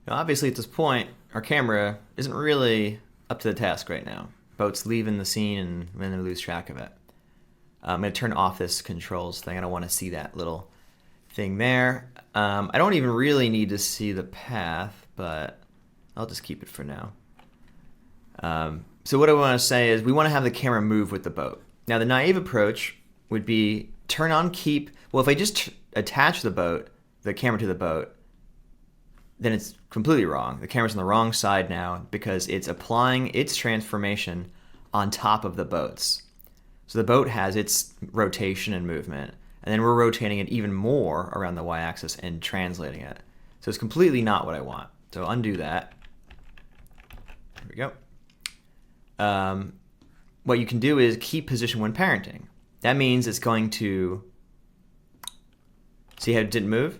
Now, obviously, at this point, our camera isn't really up to the task right now. Boat's leaving the scene and then we lose track of it. I'm going to turn off this controls thing. I don't want to see that little thing there. I don't even really need to see the path, but I'll just keep it for now. So what I want to say is we want to have the camera move with the boat. Now, the naive approach would be turn on keep. Well, if I just attach the camera to the boat, then it's completely wrong. The camera's on the wrong side now because it's applying its transformation on top of the boat's. So the boat has its rotation and movement, and then we're rotating it even more around the y-axis and translating it. So it's completely not what I want. So undo that. There we go. What you can do is keep position when parenting. That means it's going to, see how it didn't move?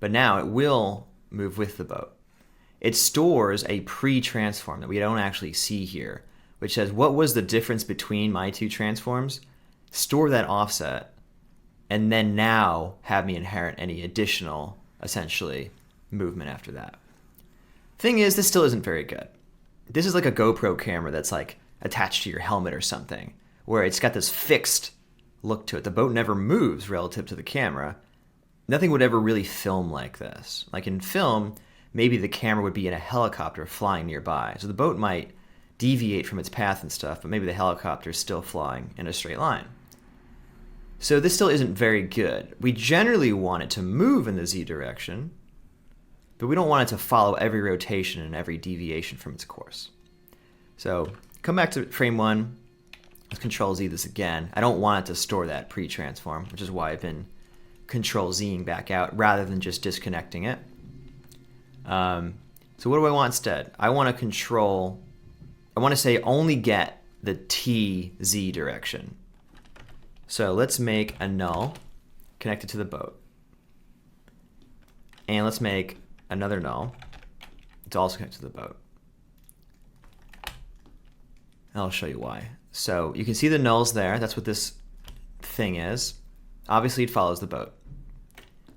But now it will move with the boat. It stores a pre-transform that we don't actually see here, which says what was the difference between my two transforms, store that offset, and then now have me inherit any additional, essentially, movement after that. Thing is, this still isn't very good. This is like a GoPro camera that's like attached to your helmet or something, where it's got this fixed look to it. The boat never moves relative to the camera. Nothing would ever really film like this. Like in film, maybe the camera would be in a helicopter flying nearby. So the boat might deviate from its path and stuff, but maybe the helicopter is still flying in a straight line. So this still isn't very good. We generally want it to move in the z direction, but we don't want it to follow every rotation and every deviation from its course. So come back to frame 1. Let's Control Z this again. I don't want it to store that pre-transform, which is why I've been Control Zing back out rather than just disconnecting it. So what do I want instead? I want to say only get the TZ direction. So let's make a null connected to the boat. And let's make another null. It's also connected to the boat. And I'll show you why. So you can see the nulls there. That's what this thing is. Obviously, it follows the boat.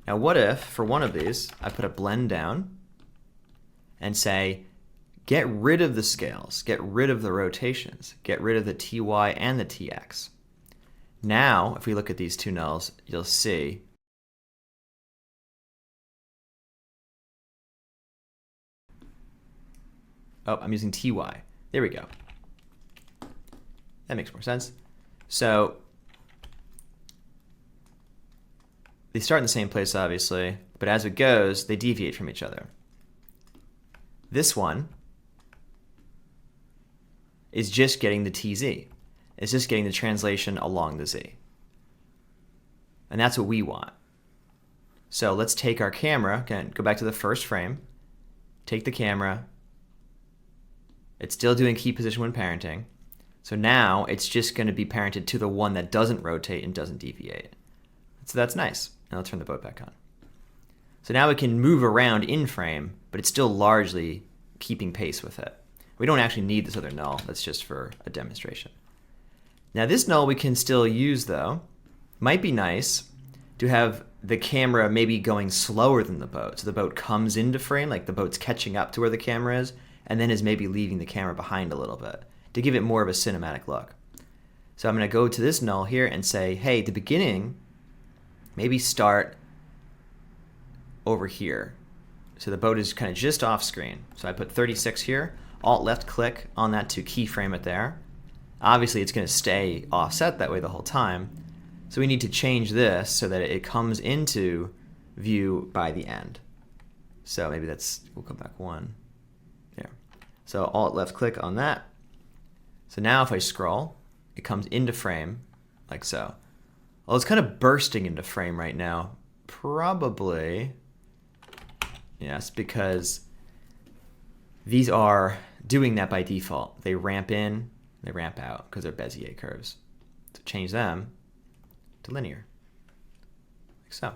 Now, what if, for one of these, I put a blend down and say, get rid of the scales, get rid of the rotations, get rid of the TY and the TX. Now, if we look at these two nulls, you'll see oh, I'm using TY. There we go. That makes more sense. So they start in the same place, obviously, but as it goes, they deviate from each other. This one is just getting the TZ. It's just getting the translation along the Z. And that's what we want. So let's take our camera, again, go back to the first frame, take the camera. It's still doing keep position when parenting. So now it's just going to be parented to the one that doesn't rotate and doesn't deviate. So that's nice. Now let's turn the boat back on. So now we can move around in frame, but it's still largely keeping pace with it. We don't actually need this other null. That's just for a demonstration. Now this null we can still use though. Might be nice to have the camera maybe going slower than the boat. So the boat comes into frame, like the boat's catching up to where the camera is, and then is maybe leaving the camera behind a little bit to give it more of a cinematic look. So I'm going to go to this null here and say, hey, the beginning, maybe start over here. So the boat is kind of just off screen. So I put 36 here, Alt left click on that to keyframe it there. Obviously it's going to stay offset that way the whole time. So we need to change this so that it comes into view by the end. So maybe we'll come back one. There. So Alt left click on that. So now if I scroll, it comes into frame like so. Well, it's kind of bursting into frame right now. Probably, yes, because these are doing that by default. They ramp in, they ramp out because they're Bezier curves. So change them to linear, like so.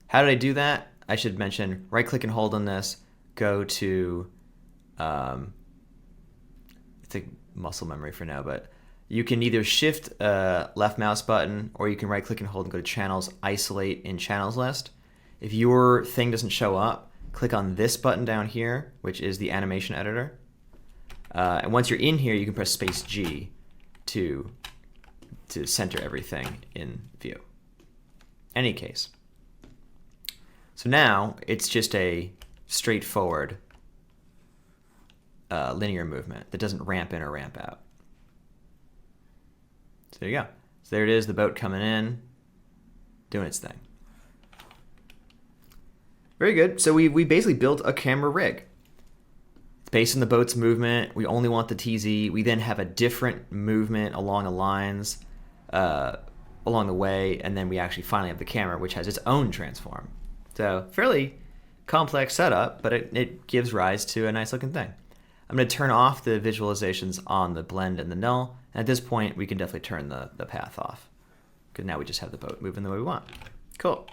How did I do that? I should mention right click and hold on this, go to, it's a muscle memory for now, but you can either shift left mouse button or you can right click and hold and go to channels, isolate in channels list. If your thing doesn't show up, click on this button down here, which is the animation editor. And once you're in here, you can press space G to center everything in view. Any case. So now it's just a straightforward linear movement that doesn't ramp in or ramp out. So there you go. So there it is, the boat coming in, doing its thing. Very good. So we basically built a camera rig. It's based on the boat's movement. We only want the TZ. We then have a different movement along the lines, along the way, and then we actually finally have the camera, which has its own transform. So fairly complex setup, but it gives rise to a nice looking thing. I'm going to turn off the visualizations on the blend and the null. And at this point, we can definitely turn the path off, because now we just have the boat moving the way we want. Cool.